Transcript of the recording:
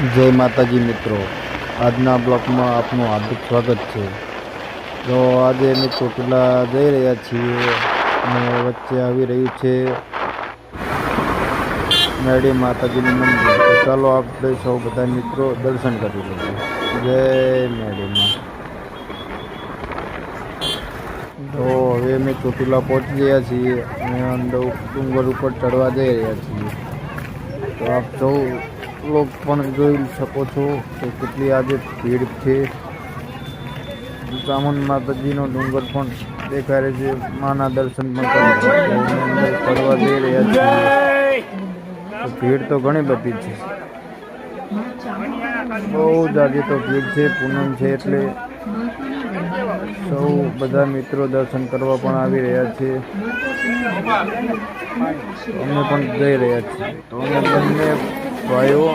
જય માતાજી મિત્રો, આજના બ્લોકમાં આપનું હાર્દિક સ્વાગત છે। તો આજે અમે ચોટીલા જઈ રહ્યા છીએ અને વચ્ચે આવી રહ્યું છે મેળી માતાજીનું મંદિર। તો ચાલો આપણે સૌ બધા મિત્રો દર્શન કરી લઈએ। જય મેળીમાં। તો હવે અમે ચોટીલા પહોંચી ગયા છીએ અને ડુંગર ઉપર ચડવા જઈ રહ્યા છીએ। તો આપ સૌ લોગ પણ જોઈ શકો છો કે કેટલી આજે ભીડ છે। ચામુંડ માતાજીનો ડુંગર પણ દેખાય છે, માના દર્શન પણ કરી અંદર ચડવા જઈ રહ્યા છીએ। તો ભીડ તો ઘણી બધી છે, બહુ જ આજે તો ભીડ છે। પૂનમ છે એટલે સૌ બધા મિત્રો દર્શન કરવા પણ આવી રહ્યા છે। અમે પણ જઈ રહ્યા છીએ। તો અમે બંને ભાઈઓ